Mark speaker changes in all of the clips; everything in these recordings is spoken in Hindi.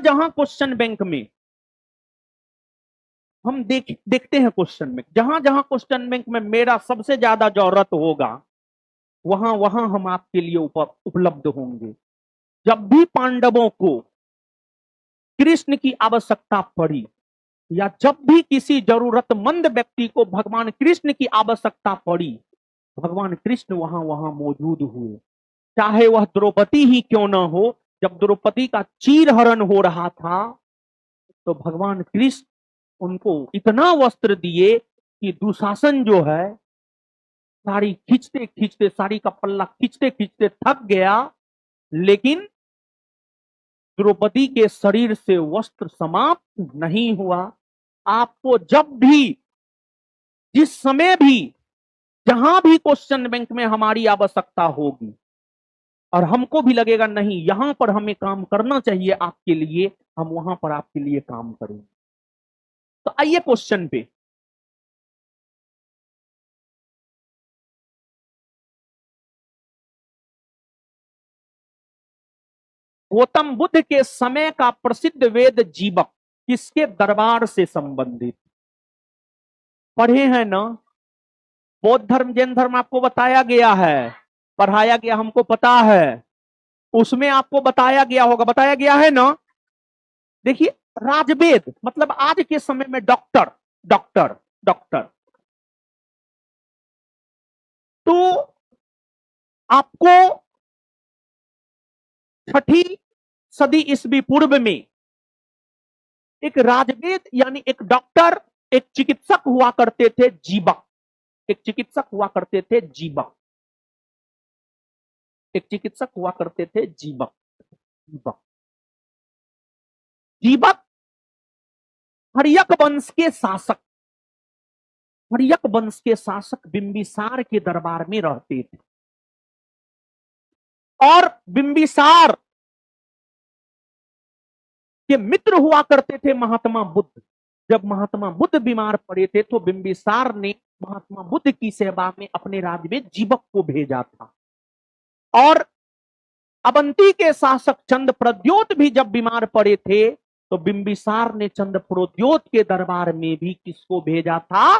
Speaker 1: जहां क्वेश्चन बैंक में हम देखते हैं, क्वेश्चन में जहां जहां क्वेश्चन बैंक में मेरा सबसे ज्यादा जरूरत होगा, वहां वहां हम आपके लिए उपलब्ध होंगे। जब भी पांडवों को कृष्ण की आवश्यकता पड़ी, या जब भी किसी जरूरतमंद व्यक्ति को भगवान कृष्ण की आवश्यकता पड़ी, भगवान कृष्ण वहां वहां मौजूद हुए। चाहे वह द्रौपदी ही क्यों ना हो, जब द्रौपदी का चीरहरण हो रहा था, तो भगवान कृष्ण उनको इतना वस्त्र दिए कि दुशासन जो है, साड़ी खींचते खींचते, साड़ी का पल्ला खींचते खींचते थक गया, लेकिन द्रौपदी के शरीर से वस्त्र समाप्त नहीं हुआ। आपको जब भी, जिस समय भी, जहां भी क्वेश्चन बैंक में हमारी आवश्यकता होगी, और हमको भी लगेगा नहीं यहां पर हमें काम करना चाहिए आपके लिए, हम वहां पर आपके लिए काम करेंगे। तो आइए क्वेश्चन पे। गौतम बुद्ध के समय का प्रसिद्ध वेद जीवक किसके दरबार से संबंधित? पढ़े हैं ना? बौद्ध धर्म, जैन धर्म आपको बताया गया है, पढ़ाया गया, हमको पता है। उसमें आपको बताया गया होगा, बताया गया है ना? देखिए, राजवेद मतलब आज के समय में डॉक्टर, डॉक्टर, डॉक्टर। तो आपको 6ठी सदी ईस्वी पूर्व में एक राजवेद यानी एक डॉक्टर, एक चिकित्सक हुआ करते थे, जीवक। एक चिकित्सक हुआ करते थे, जीवक। एक चिकित्सक हुआ करते थे, जीवक। जीवक, जीवक हर्यक वंश के शासक, हर्यक वंश के शासक बिंबिसार के दरबार में रहते थे। और बिंबिसार के मित्र हुआ करते थे महात्मा बुद्ध। जब महात्मा बुद्ध बीमार पड़े थे, तो बिंबिसार ने महात्मा बुद्ध की सेवा में अपने राज्य में जीवक को भेजा था। और अवंती के शासक चंद प्रद्योत भी जब बीमार पड़े थे, तो बिंबिसार ने चंद प्रद्योत के दरबार में भी किसको भेजा था?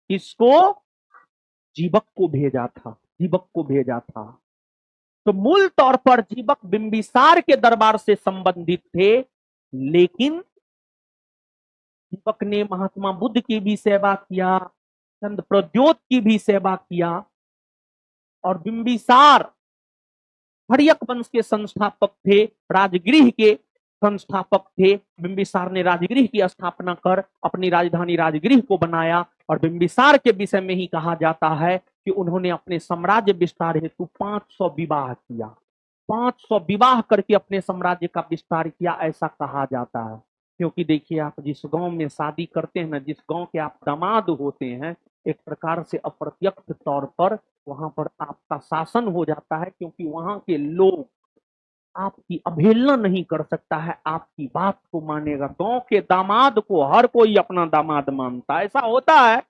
Speaker 1: किसको? जीवक को भेजा था, जीवक को भेजा था। तो मूल तौर पर जीवक बिंबिसार के दरबार से संबंधित थे, लेकिन दीपक ने महात्मा बुद्ध की भी सेवा किया, चंद प्रद्योत की भी सेवा किया। और बिंबिसार हर्यक वंश के संस्थापक थे, राजगृह के संस्थापक थे। बिंबिसार ने राजगृह की स्थापना कर अपनी राजधानी राजगृह को बनाया। और बिंबिसार के विषय में ही कहा जाता है कि उन्होंने अपने साम्राज्य विस्तार हेतु 500 विवाह किया। 500 विवाह करके अपने साम्राज्य का विस्तार किया, ऐसा कहा जाता है। क्योंकि देखिए, आप जिस गांव में शादी करते हैं ना, जिस गांव के आप दामाद होते हैं, एक प्रकार से अप्रत्यक्ष तौर पर वहां पर आपका शासन हो जाता है, क्योंकि वहां के लोग आपकी अवहेलना नहीं कर सकता है, आपकी बात को मानेगा। गांव के दामाद को हर कोई अपना दामाद मानता है, ऐसा होता है,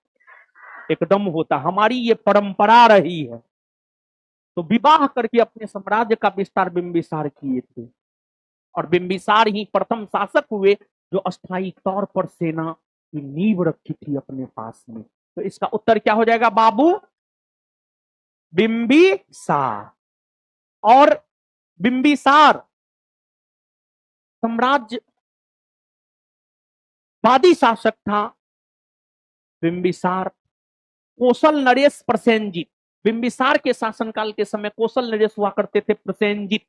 Speaker 1: एकदम होता। हमारी ये परंपरा रही है। तो विवाह करके अपने साम्राज्य का विस्तार बिंबिसार किए थे। और बिंबिसार ही प्रथम शासक हुए जो अस्थायी तौर पर सेना की नींव रखी थी अपने पास में। तो इसका उत्तर क्या हो जाएगा बाबू? बिंबिसार। और बिंबिसार साम्राज्यवादी शासक था। बिंबिसार कौशल नरेश प्रसेनजित, बिंबिसार के शासनकाल के समय कौशल नरेश हुआ करते थे प्रसेनजित।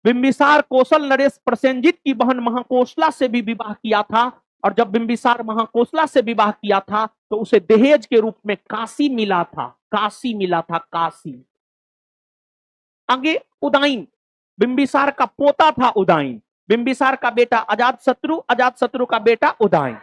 Speaker 1: बिंबिसार कौशल नरेश प्रसेनजित की बहन महाकोशला से भी विवाह किया था। और जब बिंबिसार महाकोशला से विवाह किया था, तो उसे दहेज के रूप में काशी मिला था, काशी मिला था, काशी। आगे उदयन, बिंबिसार का पोता था उदयन। बिंबिसार का बेटा अजातशत्रु, अजातशत्रु का बेटा उदयन।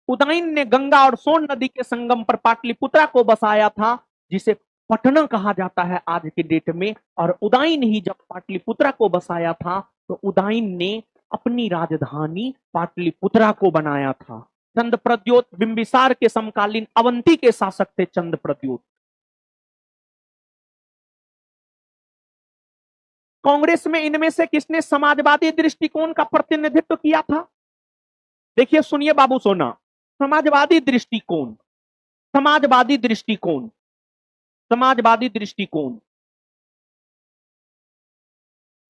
Speaker 1: उदयन ने गंगा और सोन नदी के संगम पर पाटलिपुत्रा को बसाया था, जिसे पटना कहा जाता है आज के डेट में। और उदयन ही जब पाटलिपुत्रा को बसाया था, तो उदयन ने अपनी राजधानी पाटलिपुत्रा को बनाया था। चंद प्रद्योत बिंबिसार के समकालीन अवंती के शासक थे, चंद प्रद्योत। कांग्रेस में इनमें से किसने समाजवादी दृष्टिकोण का प्रतिनिधित्व किया था? देखिए, सुनिए बाबू सोना, समाजवादी दृष्टिकोण, समाजवादी दृष्टिकोण, समाजवादी दृष्टिकोण।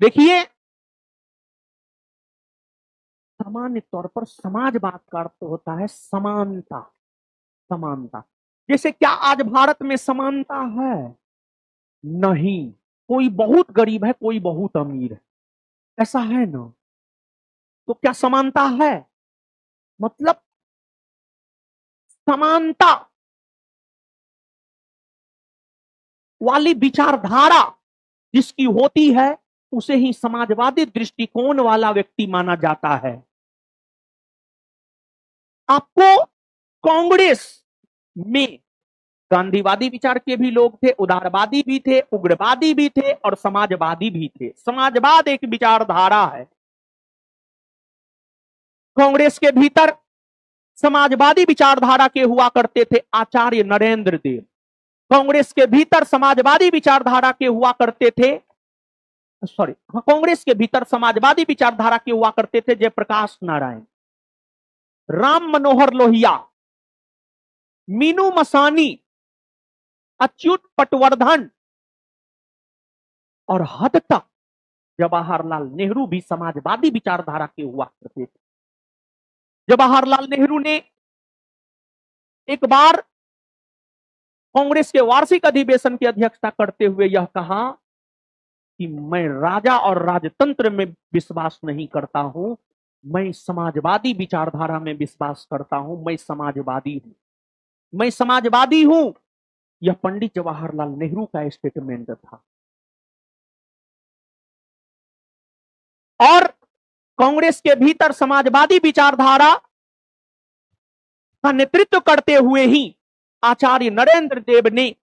Speaker 1: देखिए, सामान्य तौर पर समाजवाद का अर्थ होता है समानता, समानता। जैसे क्या आज भारत में समानता है? नहीं। कोई बहुत गरीब है, कोई बहुत अमीर है, ऐसा है ना? तो क्या समानता है? मतलब समानता वाली विचारधारा जिसकी होती है उसे ही समाजवादी दृष्टिकोण वाला व्यक्ति माना जाता है। आपको कांग्रेस में गांधीवादी विचार के भी लोग थे, उदारवादी भी थे, उग्रवादी भी थे और समाजवादी भी थे। समाजवाद एक विचारधारा है। कांग्रेस के भीतर समाजवादी विचारधारा के हुआ करते थे आचार्य नरेंद्र देव। कांग्रेस के भीतर समाजवादी विचारधारा के हुआ करते थे, कांग्रेस के भीतर समाजवादी विचारधारा के हुआ करते थे जयप्रकाश नारायण, राम मनोहर लोहिया, मीनू मसानी, अच्युत पटवर्धन और हद तक जवाहरलाल नेहरू भी समाजवादी विचारधारा के हुआ करते थे। जवाहरलाल नेहरू ने एक बार कांग्रेस के वार्षिक अधिवेशन की अध्यक्षता करते हुए यह कहा कि मैं राजा और राजतंत्र में विश्वास नहीं करता हूं, मैं समाजवादी विचारधारा में विश्वास करता हूं, मैं समाजवादी हूं, मैं समाजवादी हूं। यह पंडित जवाहरलाल नेहरू का स्टेटमेंट था। और कांग्रेस के भीतर समाजवादी विचारधारा का नेतृत्व करते हुए ही आचार्य नरेंद्र देव ने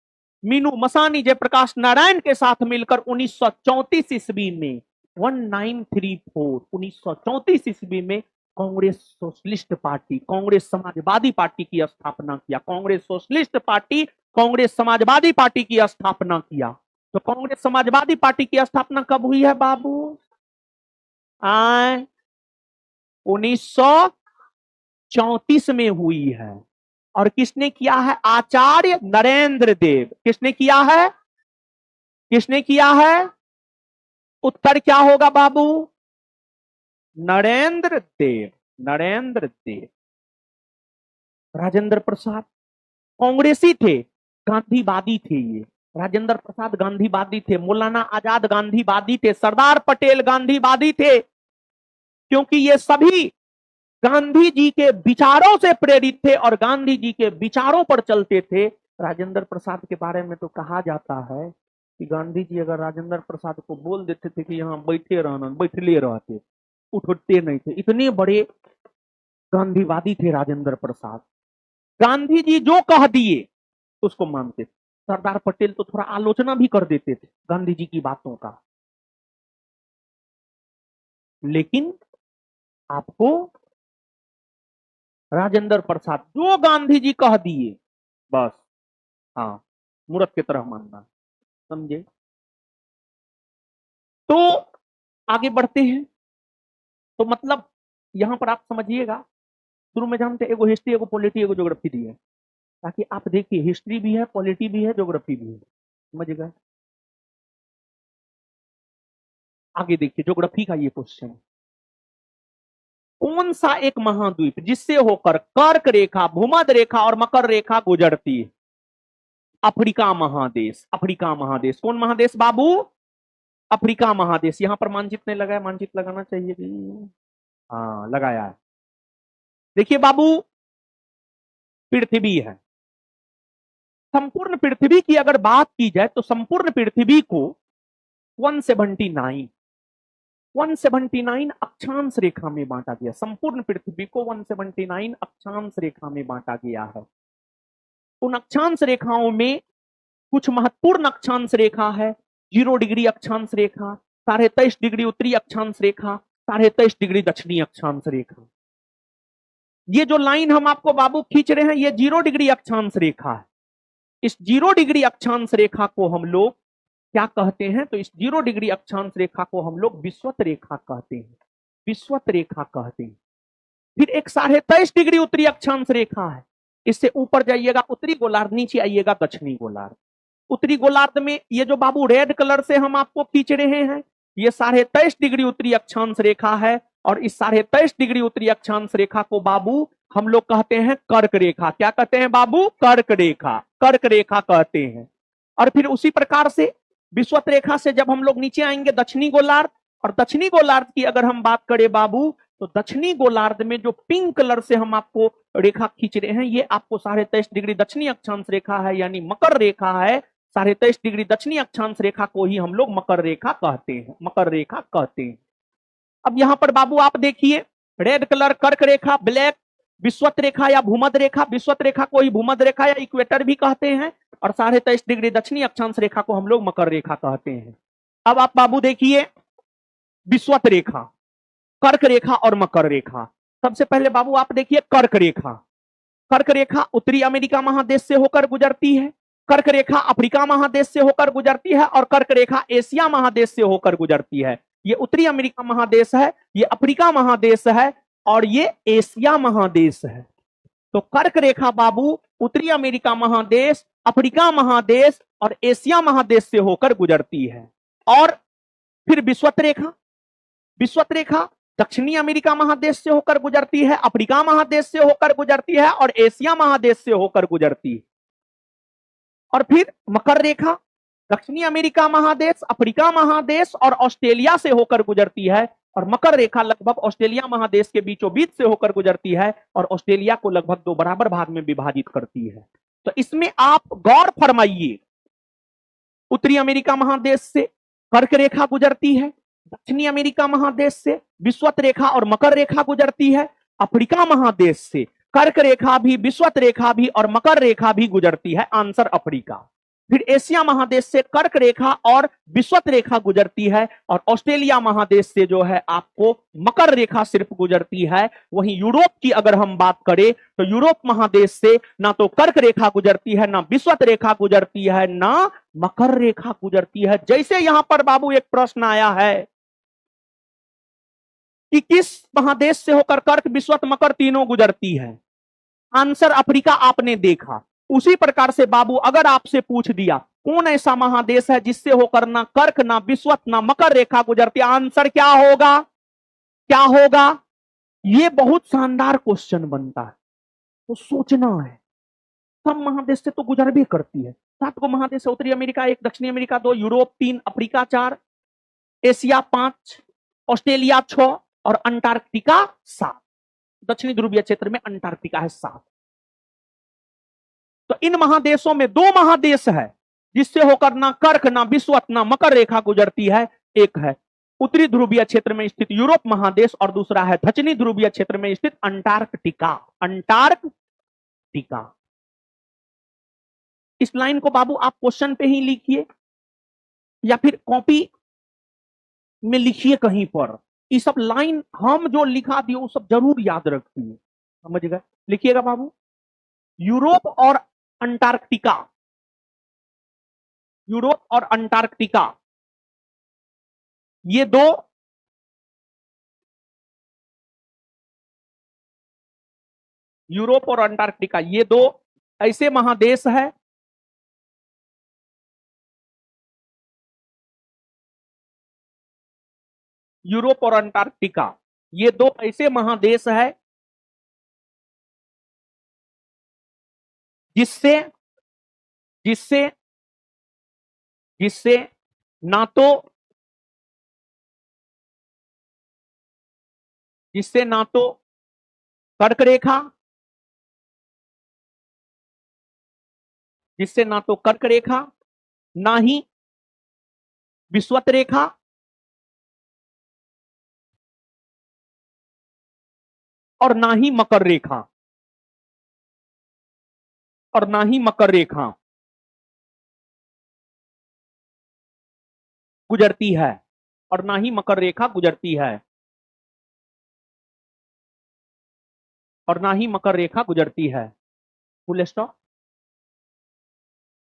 Speaker 1: मीनू मसानी, जयप्रकाश नारायण के साथ मिलकर 1934 ईस्वी में 1934 ईस्वी में Congress socialist party, Congress Samajwadi party की स्थापना किया। Congress socialist party, Congress Samajwadi party की स्थापना किया। तो कांग्रेस समाजवादी पार्टी की स्थापना कब हुई है बाबू? 1934 में हुई है। और किसने किया है? आचार्य नरेंद्र देव। किसने किया है? किसने किया है? उत्तर क्या होगा बाबू? नरेंद्र देव, नरेंद्र देव। राजेंद्र प्रसाद कांग्रेसी थे, गांधीवादी थे। ये राजेंद्र प्रसाद गांधीवादी थे, मौलाना आजाद गांधीवादी थे, सरदार पटेल गांधीवादी थे, क्योंकि ये सभी गांधी जी के विचारों से प्रेरित थे और गांधी जी के विचारों पर चलते थे। राजेंद्र प्रसाद के बारे में तो कहा जाता है कि गांधी जी अगर राजेंद्र प्रसाद को बोल देते थे कि यहाँ बैठे रहना, बैठले रहते, उठते नहीं थे। इतने बड़े गांधीवादी थे राजेंद्र प्रसाद। गांधी जी जो कह दिए उसको मानते थे। सरदार पटेल तो थोड़ा आलोचना भी कर देते थे गांधी जी की बातों का, लेकिन आपको राजेंद्र प्रसाद जो गांधी जी कह दिए बस, हाँ, मूर्ख की तरह मानना, समझे? तो आगे बढ़ते हैं। तो मतलब यहां पर आप समझिएगा, शुरू में जानते एगो हिस्ट्री, एगो पॉलिटी, एगो ज्योग्राफी दी है, ताकि आप देखिए हिस्ट्री भी है, पॉलिटी भी है, ज्योग्राफी भी है। समझ गए? आगे देखिए ज्योग्राफी का ये क्वेश्चन, कौन सा एक महाद्वीप जिससे होकर कर्क रेखा, भूमध्य रेखा और मकर रेखा गुजरती है? अफ्रीका महादेश। अफ्रीका महादेश। कौन महादेश बाबू? अफ्रीका महादेश। यहां पर मानचित्र नहीं लगाया, मानचित्र लगाना चाहिए भी। हाँ, लगाया है। देखिए बाबू, पृथ्वी है। संपूर्ण पृथ्वी की अगर बात की जाए तो संपूर्ण पृथ्वी को 179 अक्षांश रेखा में बांटा गया। संपूर्ण पृथ्वी को 179 अक्षांश रेखा में बांटा गया है। उन अक्षांश रेखाओं में कुछ महत्वपूर्ण अक्षांश रेखा है। 0 डिग्री अक्षांश रेखा, 23.5 डिग्री उत्तरी अक्षांश रेखा, 23.5 डिग्री दक्षिणी अक्षांश रेखा। ये जो लाइन हम आपको बाबू खींच रहे हैं, ये 0 डिग्री अक्षांश रेखा है। इस 0 डिग्री अक्षांश रेखा को हम लोग क्या कहते हैं? तो इस 0 डिग्री अक्षांश रेखा को हम लोग विषुवत रेखा कहते हैं, विषुवत रेखा कहते हैं। फिर एक 23.5 डिग्री उत्तरी अक्षांश रेखा है, इससे ऊपर जाइएगा उत्तरी गोलार्ध, नीचे आइएगा दक्षिणी गोलार्ध। उत्तरी गोलार्ध में ये जो बाबू रेड कलर से हम आपको खींच रहे हैं, ये 23.5 डिग्री उत्तरी अक्षांश रेखा है, और इस 23.5 डिग्री उत्तरी अक्षांश रेखा को बाबू हम लोग कहते हैं कर्क रेखा। क्या कहते हैं बाबू? कर्क रेखा, कर्क रेखा कहते हैं। और फिर उसी प्रकार से विषुवत रेखा से जब हम लोग नीचे आएंगे दक्षिणी गोलार्ध, और दक्षिणी गोलार्ध की अगर हम बात करें बाबू, तो दक्षिणी गोलार्ध में जो पिंक कलर से हम आपको रेखा खींच रहे हैं, ये आपको 23.5 डिग्री दक्षिणी अक्षांश रेखा है, यानी मकर रेखा है। 23.5 डिग्री दक्षिणी अक्षांश रेखा को ही हम लोग मकर रेखा कहते हैं, मकर रेखा कहते हैं। अब यहां पर बाबू आप देखिए, रेड कलर कर्क रेखा, ब्लैक विषुवत रेखा या भूमध्य रेखा, विषुवत रेखा को ही भूमध्य रेखा या इक्वेटर भी कहते हैं, और 23.5 डिग्री दक्षिणी अक्षांश रेखा को हम लोग मकर रेखा कहते हैं। अब आप बाबू देखिए विषुवत रेखा, कर्क रेखा और मकर रेखा। सबसे पहले बाबू आप देखिए कर्क रेखा। कर्क रेखा उत्तरी अमेरिका महादेश से होकर गुजरती है, कर्क रेखा अफ्रीका महादेश से होकर गुजरती है, और कर्क रेखा एशिया महादेश से होकर गुजरती है। ये उत्तरी अमेरिका महादेश है, ये अफ्रीका महादेश है, और ये एशिया महादेश है। तो कर्क रेखा बाबू उत्तरी अमेरिका महादेश, अफ्रीका महादेश और एशिया महादेश से होकर गुजरती है। और फिर विषुवत रेखा, विषुवत रेखा दक्षिणी अमेरिका महादेश से होकर गुजरती है, अफ्रीका महादेश से होकर गुजरती है, और एशिया महादेश से होकर गुजरती है। और फिर मकर रेखा दक्षिणी अमेरिका महादेश, अफ्रीका महादेश और ऑस्ट्रेलिया से होकर गुजरती है, और मकर रेखा लगभग ऑस्ट्रेलिया महादेश के बीचों बीच से होकर गुजरती है, और ऑस्ट्रेलिया को लगभग 2 बराबर भाग में विभाजित करती है। तो इसमें आप गौर फरमाइए, उत्तरी अमेरिका महादेश से कर्क रेखा गुजरती है, दक्षिणी अमेरिका महादेश से विषुवत रेखा और मकर रेखा गुजरती है, अफ्रीका महादेश से कर्क रेखा भी, विषुवत रेखा भी और मकर रेखा भी गुजरती है, आंसर अफ्रीका। फिर एशिया महादेश से कर्क रेखा और विषुवत रेखा गुजरती है, और ऑस्ट्रेलिया महादेश से जो है आपको मकर रेखा सिर्फ गुजरती है। वहीं यूरोप की अगर हम बात करें, तो यूरोप महादेश से ना तो कर्क रेखा गुजरती है, ना विषुवत रेखा गुजरती है, ना मकर रेखा गुजरती है। जैसे यहां पर बाबू एक प्रश्न आया है कि किस महादेश से होकर कर्क, विषुवत, मकर तीनों गुजरती है, आंसर अफ्रीका आपने देखा। उसी प्रकार से बाबू अगर आपसे पूछ दिया कौन ऐसा महादेश है जिससे होकर ना कर्क, ना विषुवत, ना मकर रेखा गुजरती, आंसर क्या होगा? क्या होगा? ये बहुत शानदार क्वेश्चन बनता है, तो सोचना है। सब महादेश से तो गुजर भी करती है, 7 को महादेश, उत्तरी अमेरिका 1, दक्षिणी America 2, Europe 3, Africa 4, Asia 5, Australia 6 और अंटार्कटिका 7। दक्षिणी ध्रुवीय क्षेत्र में अंटार्कटिका है 7। तो इन महादेशों में 2 महादेश है जिससे होकर ना कर्क, ना विषुवत, ना मकर रेखा गुजरती है। एक है उत्तरी ध्रुवीय क्षेत्र में स्थित यूरोप महादेश, और दूसरा है दक्षिणी ध्रुवीय क्षेत्र में स्थित अंटार्कटिका, अंटार्कटिका। इस लाइन को बाबू आप क्वेश्चन पे ही लिखिए या फिर कॉपी में लिखिए कहीं पर। ये सब लाइन हम जो लिखा दिए वो सब जरूर याद रखिए, समझ गए? लिखिएगा बाबू, यूरोप और अंटार्कटिका, यूरोप और अंटार्कटिका, ये 2 यूरोप और अंटार्कटिका, ये 2 ऐसे महादेश है यूरोप और अंटार्कटिका, ये 2 ऐसे महादेश है जिससे जिससे जिससे ना तो कर्क रेखा, जिससे ना तो कर्क रेखा, ना ही विषुवत रेखा और ना ही मकर रेखा, और ना ही मकर रेखा गुजरती है, और ना ही मकर रेखा गुजरती है, और ना ही मकर रेखा गुजरती है। Full stop.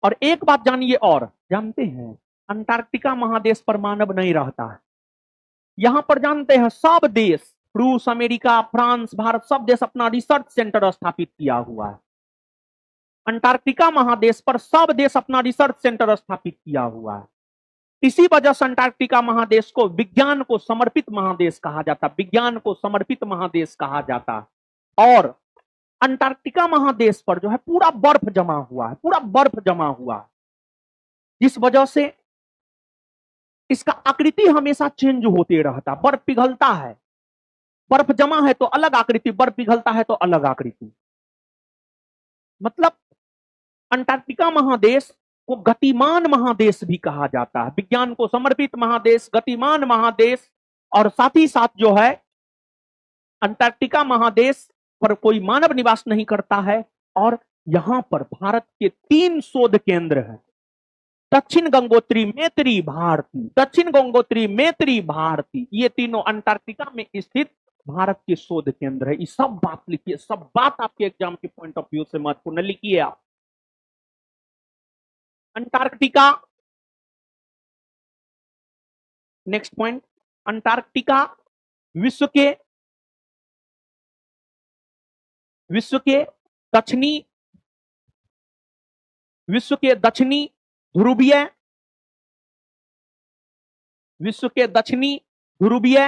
Speaker 1: और एक बात जानिए और जानते हैं, अंटार्कटिका महादेश पर मानव नहीं रहता है। यहां पर जानते हैं सब देश, रूस, अमेरिका, फ्रांस, भारत, सब देश अपना रिसर्च सेंटर स्थापित किया हुआ है। अंटार्कटिका महादेश पर सब देश अपना रिसर्च सेंटर स्थापित किया हुआ है। इसी वजह से अंटार्कटिका महादेश को विज्ञान को समर्पित महादेश कहा जाता, विज्ञान को समर्पित महादेश कहा जाता। और अंटार्कटिका महादेश पर जो है पूरा बर्फ जमा हुआ है, पूरा बर्फ जमा हुआ है, जिस वजह से इसका आकृति हमेशा चेंज होते रहता। बर्फ पिघलता है, बर्फ जमा है तो अलग आकृति, बर्फ पिघलता है तो अलग आकृति। मतलब अंटार्कटिका महादेश को गतिमान महादेश भी कहा जाता है, विज्ञान को समर्पित महादेश, गतिमान महादेश। और साथ ही साथ जो है अंटार्कटिका महादेश पर कोई मानव निवास नहीं करता है। और यहां पर भारत के 3 शोध केंद्र हैं, दक्षिण गंगोत्री, मैत्री, भारती। दक्षिण गंगोत्री, मैत्री, भारती, ये तीनों अंटार्कटिका में स्थित भारत के शोध केंद्र है। ये सब बात लिखिए, सब बात आपके एग्जाम के पॉइंट ऑफ व्यू से महत्वपूर्ण, लिखिए आप। अंटार्कटिका, नेक्स्ट पॉइंट, अंटार्कटिका विश्व के दक्षिणी ध्रुवीय, विश्व के दक्षिणी ध्रुवीय,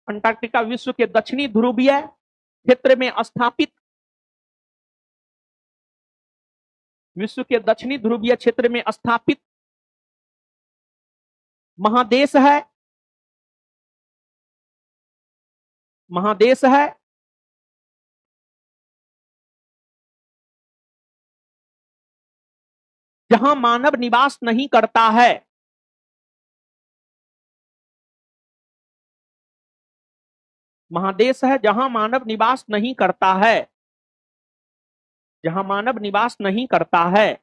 Speaker 1: अंटार्कटिका विश्व के दक्षिणी ध्रुवीय क्षेत्र में स्थापित, विश्व के दक्षिणी ध्रुवीय क्षेत्र में स्थापित महादेश है, महादेश है। जहां मानव निवास नहीं करता है, महादेश है जहां मानव निवास नहीं करता है, जहां मानव निवास नहीं करता है,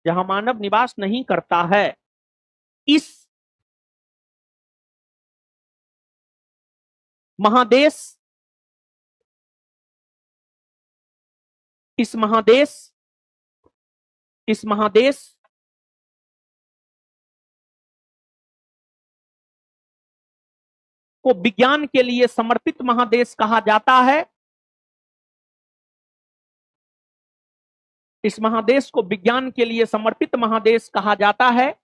Speaker 1: जहां मानव निवास नहीं करता है। इस महादेश, इस महादेश, इस महादेश को विज्ञान के लिए समर्पित महादेश कहा जाता है। इस महादेश को विज्ञान के लिए समर्पित महादेश कहा जाता है।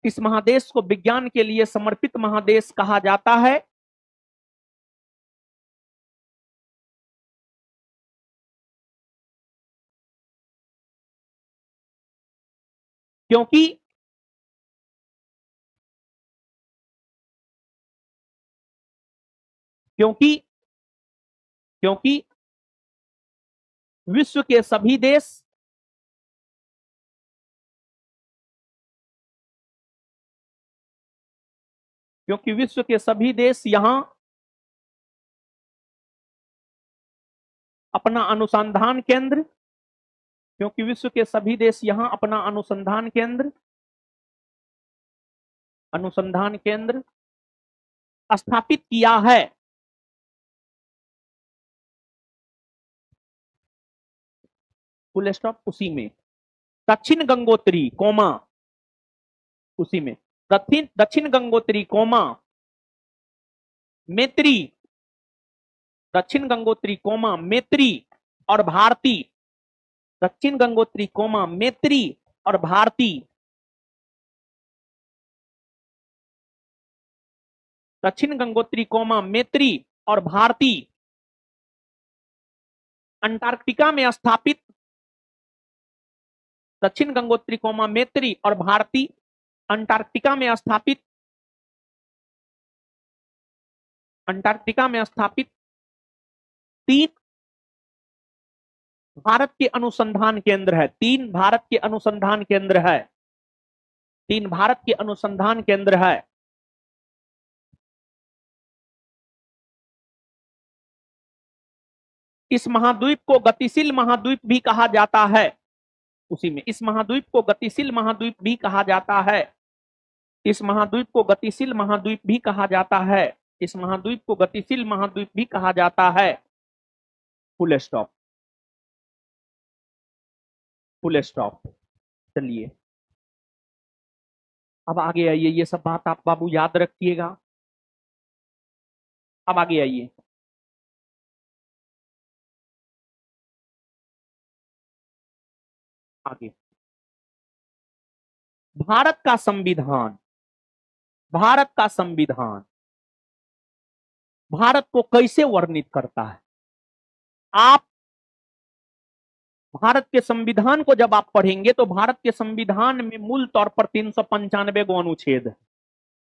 Speaker 1: इस महादेश को विज्ञान के लिए समर्पित महादेश कहा जाता है। क्योंकि क्योंकि क्योंकि विश्व के सभी देश, क्योंकि विश्व के सभी देश यहां अपना अनुसंधान केंद्र, क्योंकि विश्व के सभी देश यहां अपना अनुसंधान केंद्र स्थापित किया है। फुल स्टॉप, उसी में दक्षिण गंगोत्री कोमा, उसी में दक्षिण गंगोत्री कोमा मैत्री, दक्षिण गंगोत्री कोमा मैत्री और भारती, दक्षिण गंगोत्री कोमा मैत्री और भारती, दक्षिण गंगोत्री कोमा मैत्री और भारती अंटार्कटिका में स्थापित, दक्षिण गंगोत्री कोमा मैत्री और भारती अंटार्कटिका में स्थापित, अंटार्कटिका में स्थापित 3 भारत के अनुसंधान केंद्र है। 3 भारत के अनुसंधान केंद्र है, 3 भारत के अनुसंधान केंद्र है। इस महाद्वीप को गतिशील महाद्वीप भी कहा जाता है, उसी में इस महाद्वीप को गतिशील महाद्वीप भी कहा जाता है, इस महाद्वीप को गतिशील महाद्वीप भी कहा जाता है, इस महाद्वीप को गतिशील महाद्वीप भी कहा जाता है। Full stop. Full stop. चलिए अब आगे आइए, ये सब बात आप बाबू याद रखिएगा। अब आगे आइए, आगे भारत का संविधान, भारत का संविधान भारत को कैसे वर्णित करता है? आप भारत के संविधान को जब आप पढ़ेंगे तो भारत के संविधान में मूल तौर पर 395 गो अनुच्छेद है।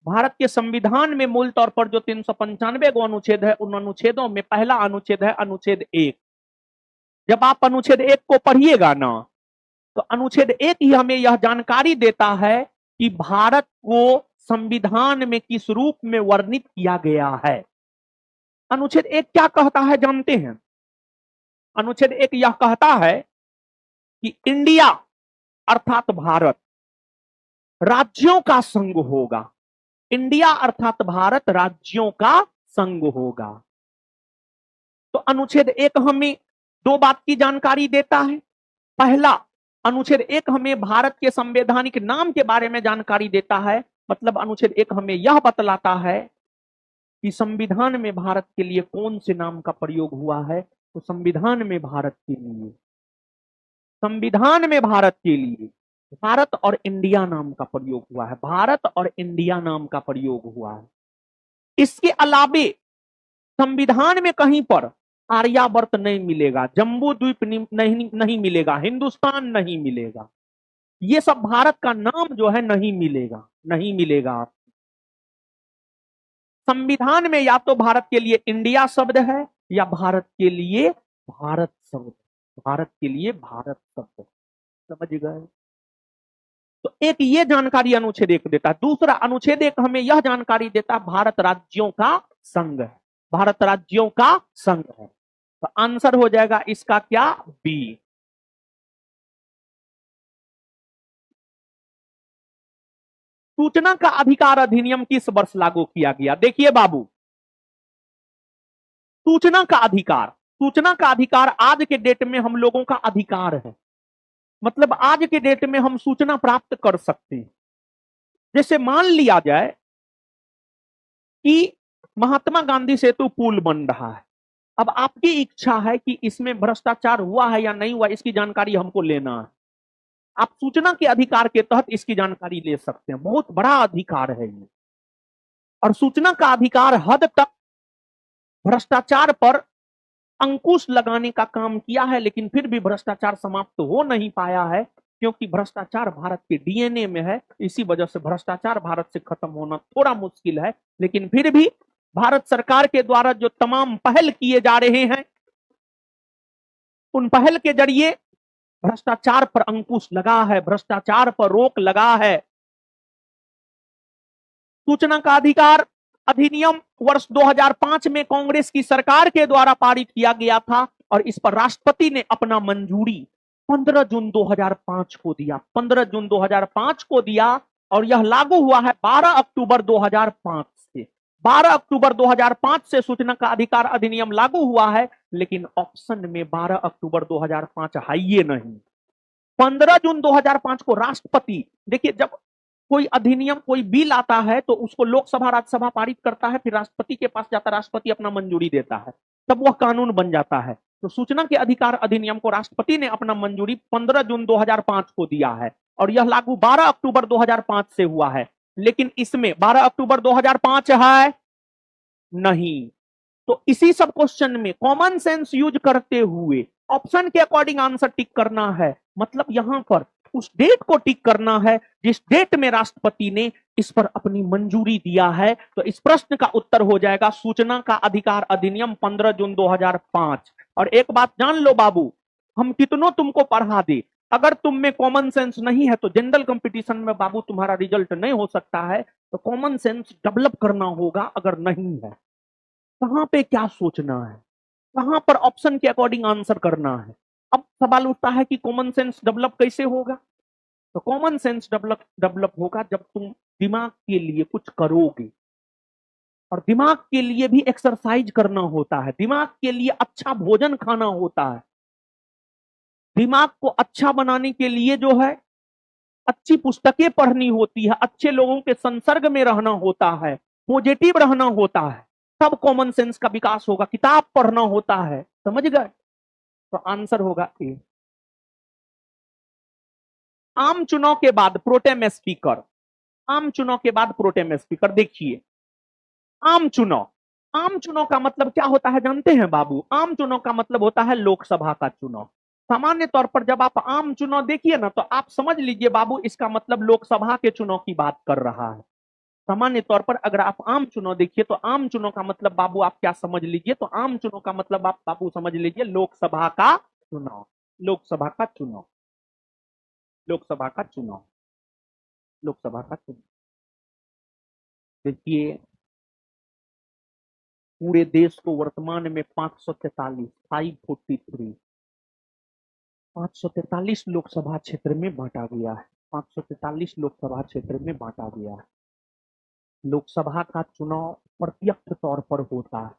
Speaker 1: भारत के संविधान में मूल तौर पर जो 395 गो अनुच्छेद है, उन अनुच्छेदों में पहला अनुच्छेद है अनुच्छेद 1। जब आप अनुच्छेद 1 को पढ़िएगा ना, तो अनुच्छेद 1 ही हमें यह जानकारी देता है कि भारत को संविधान में किस रूप में वर्णित किया गया है। अनुच्छेद 1 क्या कहता है जानते हैं? अनुच्छेद 1 यह कहता है कि इंडिया अर्थात भारत राज्यों का संघ होगा। इंडिया अर्थात भारत राज्यों का संघ होगा। तो अनुच्छेद 1 हमें दो बात की जानकारी देता है। पहला, अनुच्छेद 1 हमें भारत के संवैधानिक नाम के बारे में जानकारी देता है। मतलब अनुच्छेद 1 हमें यह बतलाता है कि संविधान में भारत के लिए कौन से नाम का प्रयोग हुआ है। तो संविधान में भारत के लिए, संविधान में भारत के लिए भारत और इंडिया नाम का प्रयोग हुआ है। भारत और इंडिया नाम का प्रयोग हुआ है। इसके अलावे संविधान में कहीं पर आर्यावर्त नहीं मिलेगा, जम्बू द्वीप नहीं मिलेगा, हिंदुस्तान नहीं मिलेगा। ये सब भारत का नाम जो है नहीं मिलेगा, नहीं मिलेगा। संविधान में या तो भारत के लिए इंडिया शब्द है या भारत के लिए भारत शब्द, भारत के लिए भारत शब्द। समझ गए? तो एक ये जानकारी अनुच्छेद 1 देता है। दूसरा, अनुच्छेद 1 हमें यह जानकारी देता है भारत राज्यों का संघ है, भारत राज्यों का संघ है। तो आंसर हो जाएगा इसका क्या? बी। सूचना का अधिकार अधिनियम किस वर्ष लागू किया गया? देखिए बाबू, सूचना का अधिकार, सूचना का अधिकार आज के डेट में हम लोगों का अधिकार है। मतलब आज के डेट में हम सूचना प्राप्त कर सकते हैं। जैसे मान लिया जाए कि महात्मा गांधी सेतु पुल बन रहा है। अब आपकी इच्छा है कि इसमें भ्रष्टाचार हुआ है या नहीं हुआ, इसकी जानकारी हमको लेना है। आप सूचना के अधिकार के तहत इसकी जानकारी ले सकते हैं। बहुत बड़ा अधिकार है ये। और सूचना का अधिकार हद तक भ्रष्टाचार पर अंकुश लगाने का काम किया है, लेकिन फिर भी भ्रष्टाचार समाप्त हो नहीं पाया है, क्योंकि भ्रष्टाचार भारत के डीएनए में है। इसी वजह से भ्रष्टाचार भारत से खत्म होना थोड़ा मुश्किल है। लेकिन फिर भी भारत सरकार के द्वारा जो तमाम पहल किए जा रहे हैं, उन पहल के जरिए भ्रष्टाचार पर अंकुश लगा है, भ्रष्टाचार पर रोक लगा है। सूचना का अधिकार अधिनियम वर्ष 2005 में कांग्रेस की सरकार के द्वारा पारित किया गया था और इस पर राष्ट्रपति ने अपना मंजूरी 15 जून 2005 को दिया। 15 जून 2005 को दिया और यह लागू हुआ है 12 अक्टूबर 2005 से। 12 अक्टूबर 2005 से सूचना का अधिकार अधिनियम लागू हुआ है, लेकिन ऑप्शन में 12 अक्टूबर 2005 है ही नहीं। 15 जून 2005 को राष्ट्रपति, देखिए जब कोई अधिनियम, कोई बिल आता है तो उसको लोकसभा राज्यसभा पारित करता है, फिर राष्ट्रपति के पास जाता है, राष्ट्रपति अपना मंजूरी देता है, तब वह कानून बन जाता है। तो सूचना के अधिकार अधिनियम को राष्ट्रपति ने अपना मंजूरी 15 जून 2005 को दिया है और यह लागू 12 अक्टूबर 2005 से हुआ है। लेकिन इसमें 12 अक्टूबर 2005 है नहीं। तो इसी सब क्वेश्चन में कॉमन सेंस यूज करते हुए ऑप्शन के अकॉर्डिंग आंसर टिक करना है। मतलब यहां पर उस डेट को टिक करना है जिस डेट में राष्ट्रपति ने इस पर अपनी मंजूरी दिया है। तो इस प्रश्न का उत्तर हो जाएगा सूचना का अधिकार अधिनियम 15 जून 2005। और एक बात जान लो बाबू, हम कितनों तुमको पढ़ा दे, अगर तुम में कॉमन सेंस नहीं है तो जनरल कंपटीशन में बाबू तुम्हारा रिजल्ट नहीं हो सकता है। तो कॉमन सेंस डेवलप करना होगा। अगर नहीं है, कहां पे क्या सोचना है, कहां पर ऑप्शन के अकॉर्डिंग आंसर करना है। अब सवाल उठता है कि कॉमन सेंस डेवलप कैसे होगा? तो कॉमन सेंस डेवलप होगा जब तुम दिमाग के लिए कुछ करोगे। और दिमाग के लिए भी एक्सरसाइज करना होता है, दिमाग के लिए अच्छा भोजन खाना होता है। दिमाग को अच्छा बनाने के लिए जो है अच्छी पुस्तकें पढ़नी होती है, अच्छे लोगों के संसर्ग में रहना होता है, पॉजिटिव रहना होता है, तब कॉमन सेंस का विकास होगा। किताब पढ़ना होता है, समझ गए? तो आंसर होगा ए। आम चुनाव के बाद प्रोटेम स्पीकर, आम चुनाव के बाद प्रोटेम स्पीकर। देखिए आम चुनाव, आम चुनाव का मतलब क्या होता है जानते हैं बाबू? आम चुनाव का मतलब होता है लोकसभा का चुनाव। सामान्य तौर पर जब आप आम चुनाव देखिए ना तो आप समझ लीजिए बाबू इसका मतलब लोकसभा के चुनाव की बात कर रहा है। सामान्य तौर पर अगर आप आम चुनाव देखिए तो आम चुनाव का मतलब बाबू आप क्या समझ लीजिए? तो आम चुनाव का मतलब आप बाबू समझ लीजिए लोकसभा का चुनाव, लोकसभा का चुनाव, लोकसभा का चुनाव, लोकसभा का चुनाव। देखिए पूरे देश को वर्तमान में 543 543 लोकसभा क्षेत्र में बांटा गया है। 543 लोकसभा क्षेत्र में बांटा गया है। लोकसभा का चुनाव प्रत्यक्ष तौर पर होता है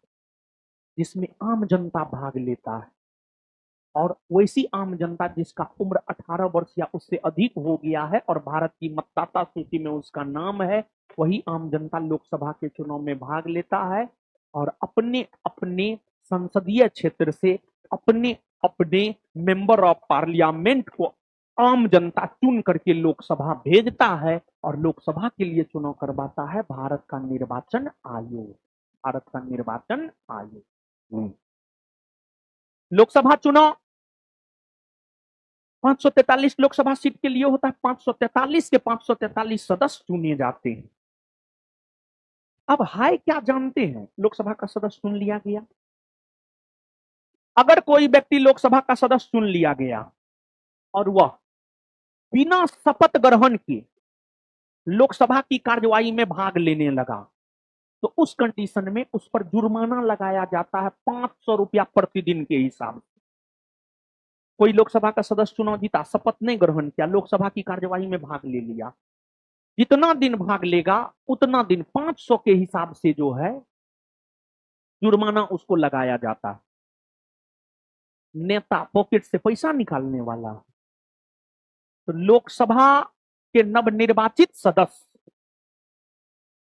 Speaker 1: जिसमें आम जनता भाग लेता है, और वैसी आम जनता जिसका उम्र 18 वर्ष या उससे अधिक हो गया है और भारत की मतदाता सूची में उसका नाम है, वही आम जनता लोकसभा के चुनाव में भाग लेता है और अपने अपने संसदीय क्षेत्र से अपने अपने मेंबर ऑफ पार्लियामेंट को आम जनता चुन करके लोकसभा भेजता है और लोकसभा के लिए चुनाव करवाता है भारत का निर्वाचन आयोग, भारत का निर्वाचन आयोग। लोकसभा चुनाव 543 लोकसभा सीट के लिए होता है। 543 के 543 सदस्य चुने जाते हैं। अब हाय क्या जानते हैं? लोकसभा का सदस्य चुन लिया गया। अगर कोई व्यक्ति लोकसभा का सदस्य चुन लिया गया और वह बिना शपथ ग्रहण के लोकसभा की कार्यवाही में भाग लेने लगा तो उस कंडीशन में उस पर जुर्माना लगाया जाता है 500 रुपया प्रतिदिन के हिसाब से। कोई लोकसभा का सदस्य चुनाव जीता, शपथ नहीं ग्रहण किया, लोकसभा की कार्यवाही में भाग ले लिया, जितना दिन भाग लेगा उतना दिन 500 के हिसाब से जो है जुर्माना उसको लगाया जाता है। नेता पॉकेट से पैसा निकालने वाला। तो लोकसभा के नवनिर्वाचित सदस्य,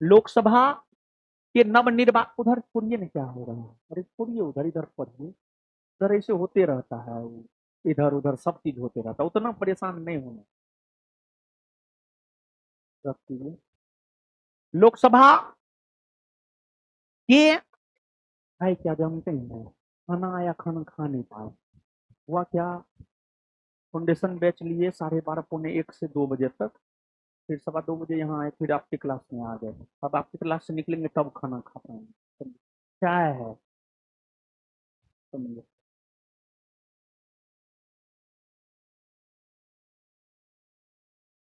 Speaker 1: लोकसभा के नवनिर्वाचित, उधर छोड़िए ना क्या हो रहा है, अरे छोड़िए उधर, इधर पढ़िए, इधर ऐसे होते रहता है, इधर उधर सब चीज होते रहता है, उतना परेशान नहीं होना। लोकसभा के भाई क्या जानते हैं, खाना आया खाना खा नहीं पाए, हुआ क्या, फाउंडेशन बैच लिए 12:30 पौने 1 से 2 बजे तक, फिर 2:15 बजे यहाँ आए, फिर आपकी क्लास में आ गए। अब आपकी क्लास से निकलेंगे तब खाना खा पाएंगे। चाय है समझे।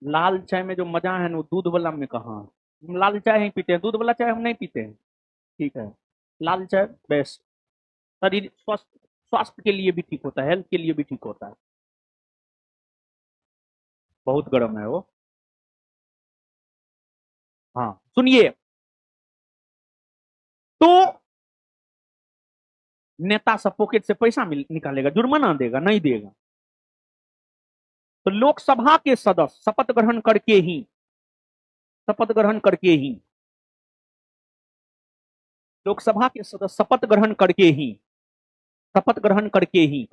Speaker 1: लाल चाय में जो मजा है ना वो दूध वाला में कहाँ। हम लाल चाय ही पीते हैं, दूध वाला चाय हम नहीं पीते हैं। ठीक है, लाल चाय बेस्ट, शरीर स्वस्थ, स्वास्थ्य के लिए भी ठीक होता है, हेल्थ के लिए भी ठीक होता है। बहुत गर्म है वो। हाँ सुनिए, तो नेता सब पॉकेट से पैसा निकालेगा, जुर्माना देगा नहीं देगा। तो लोकसभा के सदस्य शपथ ग्रहण करके ही, शपथ ग्रहण करके ही, लोकसभा के सदस्य शपथ ग्रहण करके ही, शपथ ग्रहण करके ही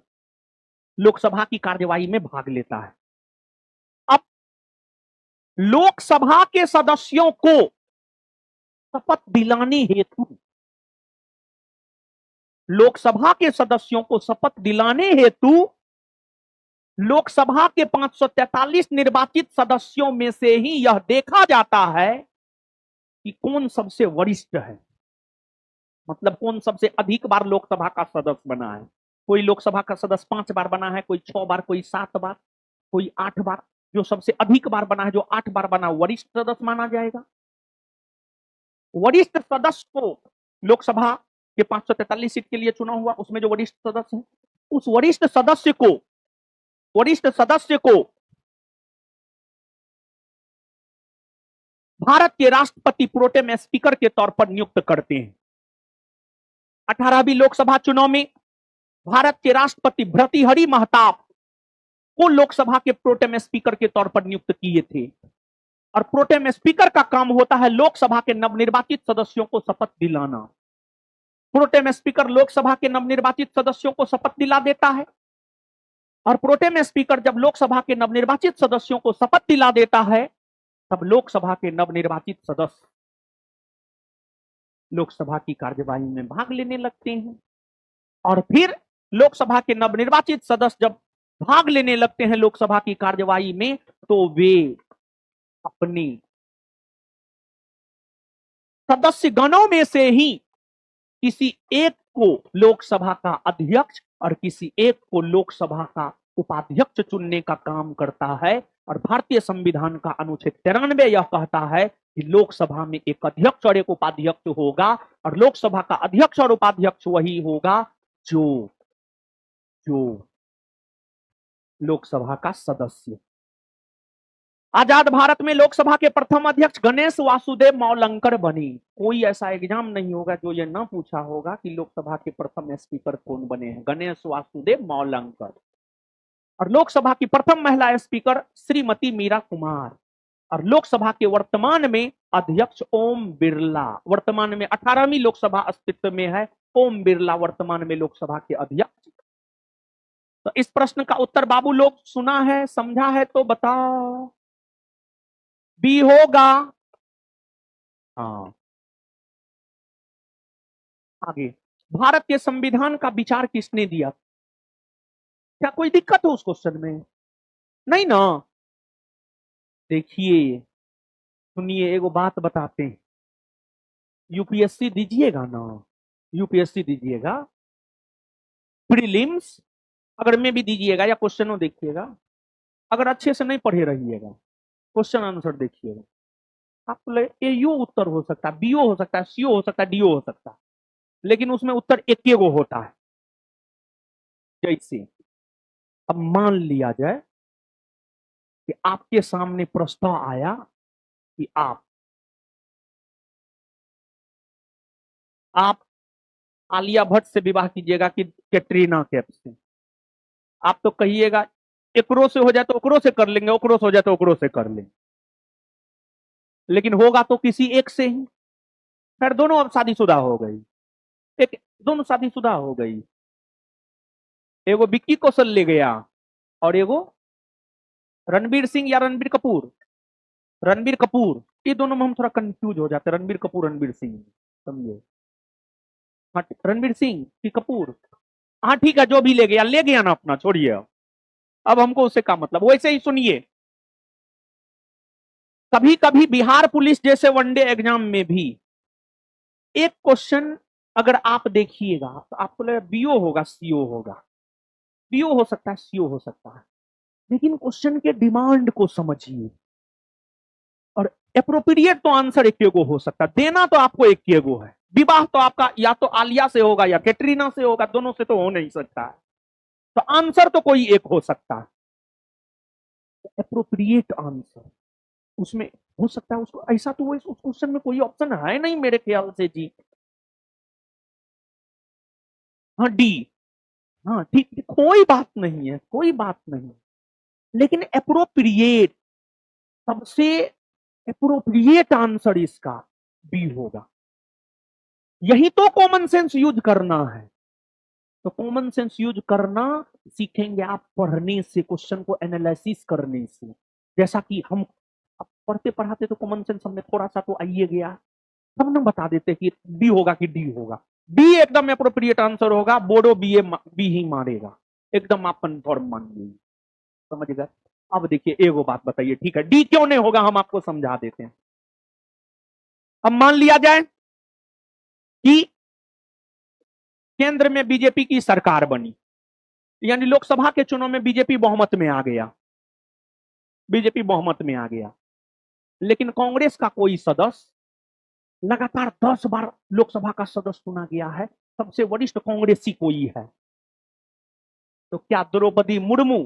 Speaker 1: लोकसभा की कार्यवाही में भाग लेता है। अब लोकसभा के सदस्यों को शपथ दिलाने हेतु, लोकसभा के सदस्यों को शपथ दिलाने हेतु लोकसभा के 543 निर्वाचित सदस्यों में से ही यह देखा जाता है कि कौन सबसे वरिष्ठ है, मतलब कौन सबसे अधिक बार लोकसभा का सदस्य बना है। कोई लोकसभा का सदस्य 5 बार बना है, कोई 6 बार, कोई 7 बार, कोई 8 बार। जो सबसे अधिक बार बना है, जो 8 बार बना, वरिष्ठ सदस्य माना जाएगा। वरिष्ठ सदस्य को लोकसभा के 543 सीट के लिए चुना हुआ, उसमें जो वरिष्ठ सदस्य है, उस वरिष्ठ सदस्य को, वरिष्ठ सदस्य को भारत के राष्ट्रपति प्रोटेम स्पीकर के तौर पर नियुक्त करते हैं। 18वीं लोकसभा चुनाव में भारत के राष्ट्रपति भर्तृहरि महताब को लोकसभा के प्रोटेम स्पीकर के तौर पर नियुक्त किए थे। और प्रोटेम स्पीकर का काम होता है लोकसभा के नवनिर्वाचित सदस्यों को शपथ दिलाना। प्रोटेम स्पीकर लोकसभा के नवनिर्वाचित सदस्यों को शपथ दिला देता है, और प्रोटेम स्पीकर जब लोकसभा के नवनिर्वाचित सदस्यों को शपथ दिला देता है, तब लोकसभा के नवनिर्वाचित सदस्य लोकसभा की कार्यवाही में भाग लेने लगते हैं। और फिर लोकसभा के नवनिर्वाचित सदस्य जब भाग लेने लगते हैं लोकसभा की कार्यवाही में, तो वे अपने सदस्य गणों में से ही किसी एक को लोकसभा का अध्यक्ष और किसी एक को लोकसभा का उपाध्यक्ष चुनने का काम करता है। और भारतीय संविधान का अनुच्छेद 93 यह कहता है कि लोकसभा में एक अध्यक्ष और एक उपाध्यक्ष होगा, और लोकसभा का अध्यक्ष और उपाध्यक्ष वही होगा जो लोकसभा का सदस्य। आजाद भारत में लोकसभा के प्रथम अध्यक्ष गणेश वासुदेव मौलंकर बने। कोई ऐसा एग्जाम नहीं होगा जो ये ना पूछा होगा कि लोकसभा के प्रथम स्पीकर कौन बने हैं, गणेश वासुदेव मौलंकर। और लोकसभा की प्रथम महिला स्पीकर श्रीमती मीरा कुमार। और लोकसभा के वर्तमान में अध्यक्ष ओम बिरला। वर्तमान में 18वीं लोकसभा अस्तित्व में है, ओम बिरला वर्तमान में लोकसभा के अध्यक्ष। तो इस प्रश्न का उत्तर बाबू लोग सुना है, समझा है तो बताओ। बी होगा। हाँ, आगे, भारत के संविधान का विचार किसने दिया? क्या कोई दिक्कत हो उस क्वेश्चन में? नहीं ना। देखिए, सुनिए, एगो बात बताते हैं। यूपीएससी दीजिएगा ना, यूपीएससी दीजिएगा, प्रीलिम्स अगर में भी दीजिएगा या क्वेश्चनों देखिएगा, अगर अच्छे से नहीं पढ़े रहिएगा, क्वेश्चन आंसर देखिएगा, आप एयू उत्तर हो सकता है, बीओ हो सकता है, सीओ हो सकता है, डीओ हो सकता है, लेकिन उसमें उत्तर एक गो होता है। जैसे अब मान लिया जाए कि आपके सामने प्रस्ताव आया कि आप आलिया भट्ट से विवाह कीजिएगा कि कैटरीना कैफ से। आप तो कहिएगा एकरो से हो जाए तो ओकरो से कर लेंगे, ओकरो से हो जाए तो ओकरो से कर लेंगे, लेकिन होगा तो किसी एक से ही। फिर दोनों अब शादीशुदा हो गई, दोनों शादीशुदा हो गई। एगो विक्की कौशल ले गया और एगो रणबीर सिंह या रणबीर कपूर, रणबीर कपूर। ये दोनों में हम थोड़ा कंफ्यूज हो जाते हैं, रणबीर कपूर रणबीर सिंह, समझे? हाँ, रणबीर सिंह की कपूर, हाँ ठीक है, जो भी ले गया ना अपना, छोड़िए। अब हमको उससे क्या मतलब। वैसे ही सुनिए, कभी कभी बिहार पुलिस जैसे वनडे एग्जाम में भी एक क्वेश्चन अगर आप देखिएगा तो आपको लगेगा बीओ होगा, सीओ होगा, बीओ हो सकता है, सीओ हो सकता है, लेकिन क्वेश्चन के डिमांड को समझिए। और एप्रोप्रिएट तो आंसर एक गो हो सकता है, देना तो आपको एक गो है। विवाह तो आपका या तो आलिया से होगा या कैटरीना से होगा, दोनों से तो हो नहीं सकता है, तो आंसर तो कोई एक हो सकता है। एप्रोप्रिएट आंसर उसमें हो सकता है, उसको ऐसा तो उस क्वेश्चन में कोई ऑप्शन है नहीं मेरे ख्याल से जी। हाँ डी, हाँ ठीक, कोई बात नहीं है, कोई बात नहीं, लेकिन एप्रोप्रिएट, सबसे एप्रोप्रिएट आंसर इसका बी होगा। यही तो कॉमन सेंस यूज करना है। तो कॉमन सेंस यूज करना सीखेंगे आप पढ़ने से, क्वेश्चन को एनालिसिस करने से। जैसा कि हम पढ़ते पढ़ाते तो कॉमन सेंस हमने थोड़ा सा तो आइए गया, तब ना बता देते कि बी होगा कि डी होगा। बी एकदम एप्रोप्रिएट आंसर होगा, बोर्डो बी ही मारेगा, एकदम आप कन्फर्म मान लीजिए, समझ गए? अब देखिए एगो बात बताइए, ठीक है, डी क्यों नहीं होगा हम आपको समझा देते हैं। अब मान लिया जाए कि केंद्र में बीजेपी की सरकार बनी, यानी लोकसभा के चुनाव में बीजेपी बहुमत में आ गया, बीजेपी बहुमत में आ गया, लेकिन कांग्रेस का कोई सदस्य लगातार 10 बार लोकसभा का सदस्य चुना गया है, सबसे वरिष्ठ कांग्रेसी कोई है, तो क्या द्रौपदी मुर्मू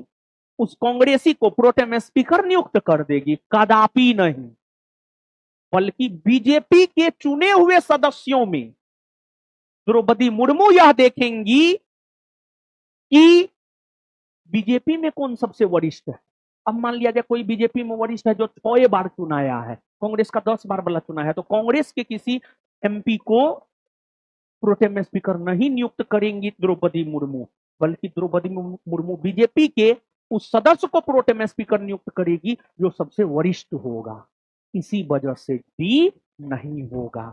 Speaker 1: उस कांग्रेसी को प्रोटेम स्पीकर नियुक्त कर देगी? कदापि नहीं, बल्कि बीजेपी के चुने हुए सदस्यों में द्रौपदी मुर्मू यह देखेंगी कि बीजेपी में कौन सबसे वरिष्ठ है? अब मान लिया जाए कोई बीजेपी में वरिष्ठ है जो 6 बार चुनाया है, कांग्रेस का 10 बार वाला चुना है, तो कांग्रेस के किसी एमपी को प्रोटेम स्पीकर नहीं नियुक्त करेंगी द्रौपदी मुर्मू, बल्कि द्रौपदी मुर्मू बीजेपी के उस सदस्य को प्रोटेम स्पीकर नियुक्त करेगी जो सबसे वरिष्ठ होगा। इसी वजह से डी नहीं होगा।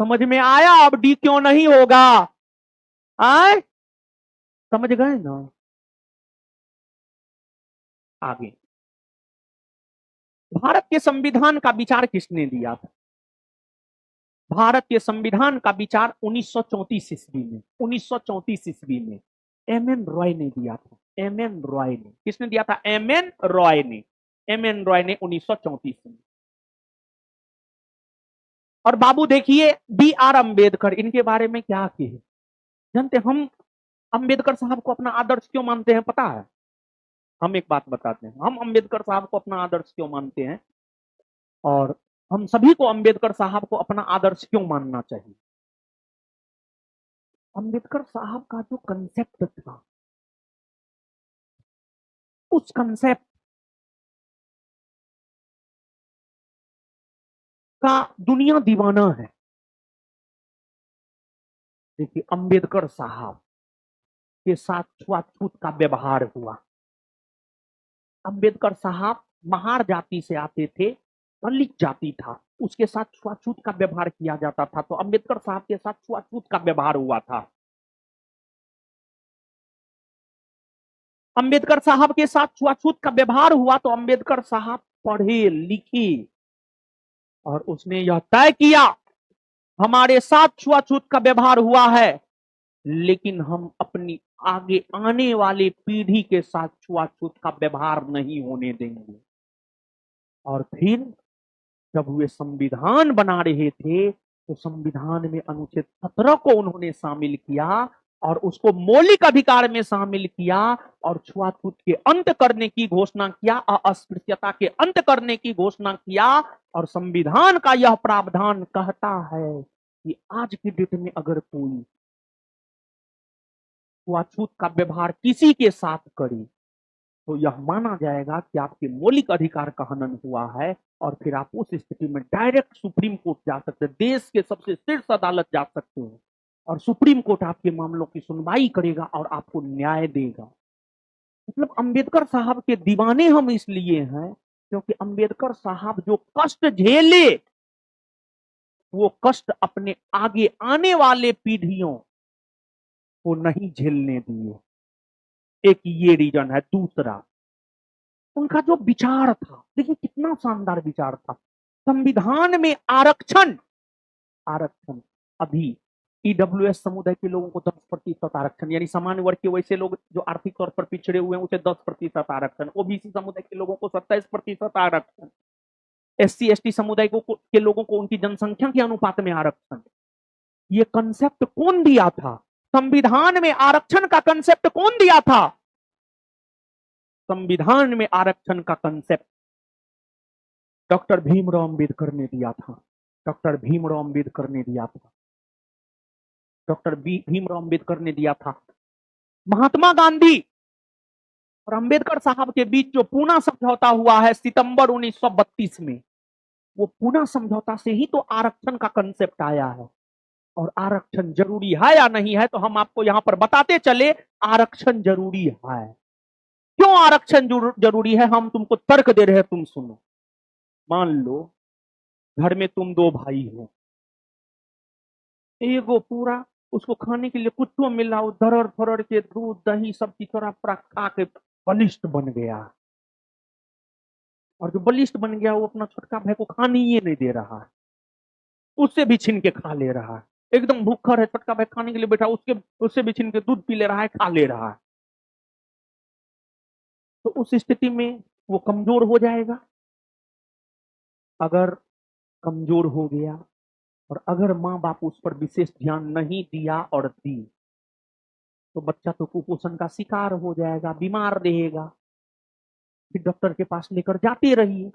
Speaker 1: समझ में आया अब डी क्यों नहीं होगा? आए समझ गए ना? आगे, भारत के संविधान का विचार किसने दिया था? भारत के संविधान का विचार 1934 ईस्वी में 1934 ईस्वी में एमएन रॉय ने दिया था। एमएन रॉय ने, किसने दिया था? एमएन रॉय ने। एमएन रॉय ने 1934 में। और बाबू देखिए बी आर अम्बेडकर, इनके बारे में क्या कहे जानते? हम अम्बेडकर साहब को अपना आदर्श क्यों मानते हैं पता है? हम एक बात बताते हैं, हम अम्बेडकर साहब को अपना आदर्श क्यों मानते हैं और हम सभी को अम्बेडकर साहब को अपना आदर्श क्यों मानना चाहिए? अम्बेडकर साहब का जो कंसेप्ट था, उस कंसेप्ट का दुनिया दीवाना है। देखिए अम्बेडकर साहब के साथ छुआछूत का व्यवहार हुआ। अम्बेडकर साहब महार जाति से आते थे, दलित जाति था, उसके साथ छुआछूत का व्यवहार किया जाता था, तो अम्बेडकर साहब के साथ छुआछूत का व्यवहार हुआ था। अम्बेडकर साहब के साथ छुआछूत का व्यवहार हुआ तो अम्बेडकर साहब पढ़े लिखे और उसने यह तय किया हमारे साथ छुआछूत का व्यवहार हुआ है, लेकिन हम अपनी आगे आने वाले पीढ़ी के साथ छुआछूत का व्यवहार नहीं होने देंगे। और फिर जब वे संविधान बना रहे थे तो संविधान में अनुच्छेद 17 को उन्होंने शामिल किया और उसको मौलिक अधिकार में शामिल किया और छुआछूत के अंत करने की घोषणा किया, अस्पृश्यता के अंत करने की घोषणा किया। और संविधान का यह प्रावधान कहता है कि आज की डेट में अगर कोई छुआछूत का व्यवहार किसी के साथ करे तो यह माना जाएगा कि आपके मौलिक अधिकार का हनन हुआ है और फिर आप उस स्थिति में डायरेक्ट सुप्रीम कोर्ट जा सकते हैं, देश के सबसे शीर्ष अदालत जा सकते हैं और सुप्रीम कोर्ट आपके मामलों की सुनवाई करेगा और आपको न्याय देगा। मतलब अम्बेडकर साहब के दीवाने हम इसलिए हैं क्योंकि अम्बेडकर साहब जो कष्ट झेले वो कष्ट अपने आगे आने वाले पीढ़ियों को नहीं झेलने दिए। एक ये रीजन है। दूसरा, उनका जो विचार था, देखिए कितना शानदार विचार था। संविधान में आरक्षण, आरक्षण अभी ईडब्ल्यूएस समुदाय के लोगों को 10% आरक्षण, यानी सामान्य वर्ग के वैसे लोग जो आर्थिक तौर पर पिछड़े हुए हैं उसे 10% आरक्षण, ओबीसी समुदाय के लोगों को 27% आरक्षण, एससी एसटी समुदाय के लोगों को उनकी जनसंख्या के अनुपात में आरक्षण। ये कंसेप्ट कौन दिया था? संविधान में आरक्षण का कंसेप्ट कौन दिया था? संविधान में आरक्षण का कंसेप्ट डॉक्टर भीमराव अंबेडकर ने दिया था। डॉक्टर भीमराव अंबेडकर ने दिया था। डॉक्टर भीमराव अंबेडकर ने दिया था। महात्मा गांधी और अंबेडकर साहब के बीच जो पूना समझौता हुआ है सितंबर 1932 में, वो पूना समझौता से ही तो आरक्षण का कंसेप्ट आया है। और आरक्षण जरूरी है या नहीं है तो हम आपको यहां पर बताते चले, आरक्षण जरूरी है। क्यों आरक्षण जरूरी है? हम तुमको तर्क दे रहे हैं, तुम सुनो। मान लो घर में तुम 2 भाई हो, एगो पूरा उसको खाने के लिए कुछ तो मिला, धरर फरर के दूध दही सब चीज पूरा खा के बलिष्ठ बन गया, और जो बलिष्ठ बन गया वो अपना छोटका भाई को खाने ही नहीं दे रहा है, उससे भी छीन के खा ले रहा है। एकदम भूखा है, छोटका भाई खाने के लिए बैठा, उससे भी छीन के दूध पी ले रहा है, खा ले रहा है। तो उस स्थिति में वो कमजोर हो जाएगा। अगर कमजोर हो गया और अगर माँ बाप उस पर विशेष ध्यान नहीं दिया और दी तो बच्चा तो कुपोषण का शिकार हो जाएगा, बीमार रहेगा। फिर डॉक्टर के पास लेकर जाते रहिए।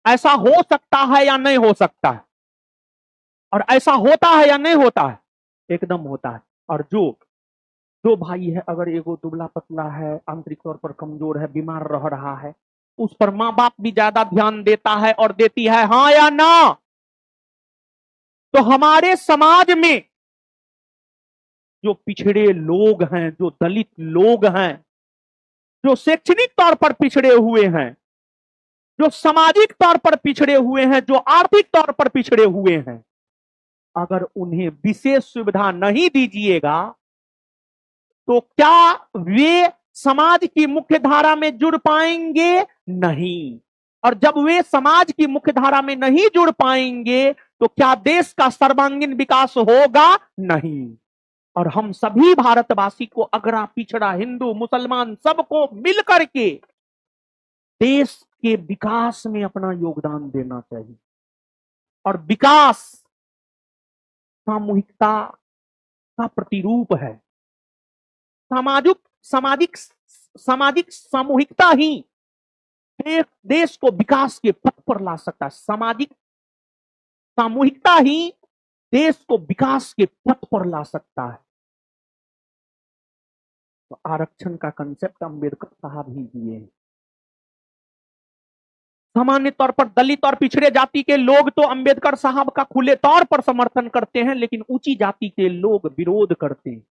Speaker 1: ऐसा हो सकता है या नहीं हो सकता है? और ऐसा होता है या नहीं होता है? एकदम होता है। और जो जो भाई है अगर एगो दुबला पतला है, आंतरिक तौर पर कमजोर है, बीमार रह रहा है, उस पर माँ बाप भी ज्यादा ध्यान देता है और देती है, हाँ या ना? तो हमारे समाज में जो पिछड़े लोग हैं, जो दलित लोग हैं, जो शैक्षणिक तौर पर पिछड़े हुए हैं, जो सामाजिक तौर पर पिछड़े हुए हैं, जो आर्थिक तौर पर पिछड़े हुए हैं, अगर उन्हें विशेष सुविधा नहीं दीजिएगा तो क्या वे समाज की मुख्य धारा में जुड़ पाएंगे? नहीं। और जब वे समाज की मुख्य धारा में नहीं जुड़ पाएंगे तो क्या देश का सर्वांगीण विकास होगा? नहीं। और हम सभी भारतवासी को, अगरा पिछड़ा, हिंदू मुसलमान, सबको मिलकर के देश के विकास में अपना योगदान देना चाहिए। और विकास सामूहिकता का प्रतिरूप है। सामाजिक सामाजिक सामाजिक सामूहिकता ही देश को विकास के पथ पर ला सकता है। सामाजिक सामूहिकता ही देश को विकास के पथ पर ला सकता है। तो आरक्षण का कंसेप्ट अंबेडकर साहब ही दिए हैं। सामान्य तौर पर दलित और पिछड़े जाति के लोग तो अंबेडकर साहब का खुले तौर पर समर्थन करते हैं, लेकिन ऊंची जाति के लोग विरोध करते हैं।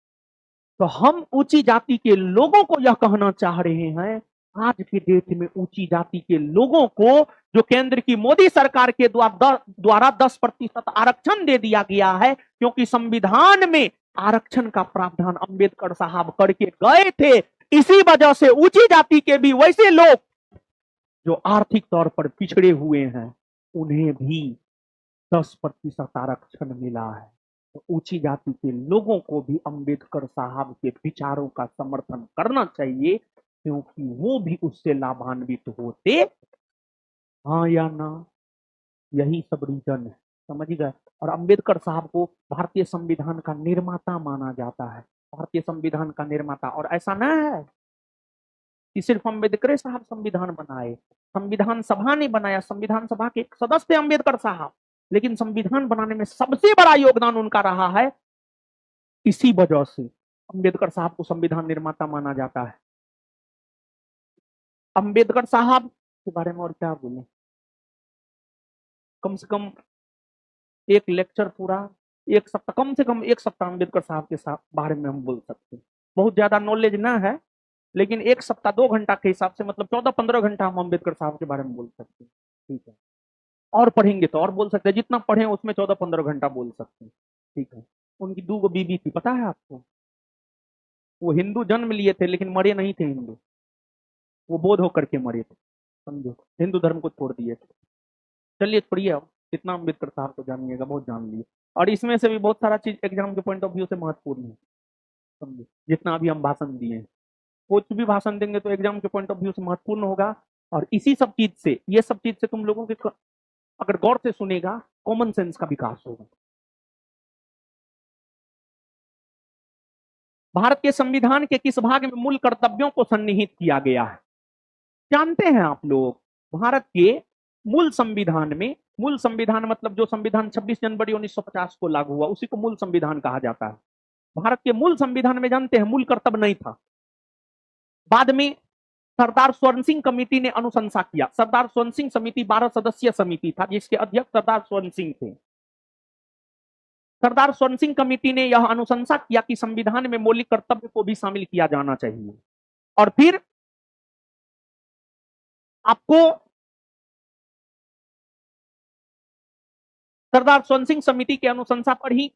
Speaker 1: तो हम ऊंची जाति के लोगों को यह कहना चाह रहे हैं, आज के डेट में ऊंची जाति के लोगों को जो केंद्र की मोदी सरकार के द्वारा 10% आरक्षण दे दिया गया है, क्योंकि संविधान में आरक्षण का प्रावधान अंबेडकर साहब करके गए थे, इसी वजह से ऊंची जाति के भी वैसे लोग जो आर्थिक तौर पर पिछड़े हुए हैं उन्हें भी 10% आरक्षण मिला है। तो ऊंची जाति के लोगों को भी अंबेडकर साहब के विचारों का समर्थन करना चाहिए, क्योंकि वो भी उससे लाभान्वित होते। हाँ या ना? यही सब रीजन है, समझ गए। और अंबेडकर साहब को भारतीय संविधान का निर्माता माना जाता है, भारतीय संविधान का निर्माता। और ऐसा ना है कि सिर्फ अंबेडकर साहब संविधान बनाए, संविधान सभा ने बनाया, संविधान सभा के एक सदस्य अंबेडकर साहब, लेकिन संविधान बनाने में सबसे बड़ा योगदान उनका रहा है। इसी वजह से अंबेडकर साहब को संविधान निर्माता माना जाता है। अंबेडकर साहब के बारे में और क्या बोले, कम से कम एक लेक्चर पूरा, एक सप्ताह, कम से कम एक सप्ताह अंबेडकर साहब के बारे में हम बोल सकते हैं। बहुत ज्यादा नॉलेज ना है, लेकिन एक सप्ताह 2 घंटा के हिसाब से मतलब 14-15 घंटा हम अंबेडकर साहब के बारे में बोल सकते हैं। ठीक है, और पढ़ेंगे तो और बोल सकते हैं, जितना पढ़े उसमें 14-15 घंटा बोल सकते हैं। ठीक है। उनकी 2 बीबी थी, पता है आपको? वो हिंदू जन्म लिए थे लेकिन मरे नहीं थे हिंदू, वो बौद्ध होकर के मरे थे, समझो, हिंदू धर्म को छोड़ दिए थे। चलिए छोड़िए, अब जितना अम्बेडकर साहब को जानिएगा बहुत जान लिए। और इसमें से भी बहुत सारा चीज एग्जाम के पॉइंट ऑफ व्यू से महत्वपूर्ण है, समझे। जितना अभी हम भाषण दिए हैं, कुछ भी भाषण देंगे तो एग्जाम के पॉइंट ऑफ व्यू से महत्वपूर्ण होगा। और इसी सब चीज से, ये सब चीज से तुम लोगों के अगर गौर से सुनेगा, कॉमन सेंस का विकास होगा। भारत के संविधान के किस भाग में मूल कर्तव्यों को सन्निहित किया गया है? जानते हैं आप लोग? भारत के मूल संविधान में, मूल संविधान मतलब जो संविधान 26 जनवरी 1950 को लागू हुआ, उसी को मूल संविधान कहा जाता है। भारत के मूल संविधान में जानते हैं मूल कर्तव्य नहीं था। बाद में सरदार स्वर्ण सिंह कमेटी ने अनुशंसा किया। सरदार स्वर्ण सिंह समिति 12 सदस्यीय समिति था, जिसके अध्यक्ष सरदार स्वर्ण सिंह थे। सरदार स्वर्ण सिंह कमेटी ने यह अनुशंसा किया कि संविधान में मौलिक कर्तव्य को भी शामिल किया जाना चाहिए। और फिर आपको सरदार स्वर्ण सिंह समिति की अनुशंसा पर ही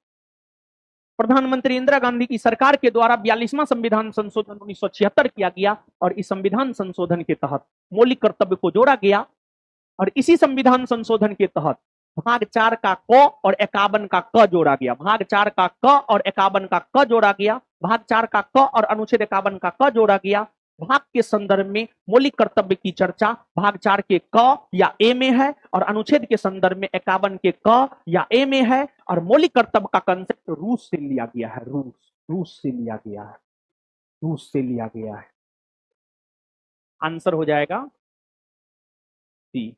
Speaker 1: प्रधानमंत्री इंदिरा गांधी की सरकार के द्वारा 42वां संविधान संशोधन 1976 किया गया। और इस संविधान संशोधन के तहत मौलिक कर्तव्य को जोड़ा गया। और इसी संविधान संशोधन के तहत भाग 4 का क और 51 का क जोड़ा गया। भाग 4 का क और 51 का क जोड़ा गया। भाग 4 का क और अनुच्छेद 51 का क जोड़ा गया। भाग के संदर्भ में मौलिक कर्तव्य की चर्चा भाग 4 के क या ए में है, और अनुच्छेद के संदर्भ में 51 के क या ए में है। और मौलिक कर्तव्य का कंसेप्ट रूस से लिया गया है। रूस से लिया गया है, रूस से लिया गया है। आंसर हो जाएगा सी।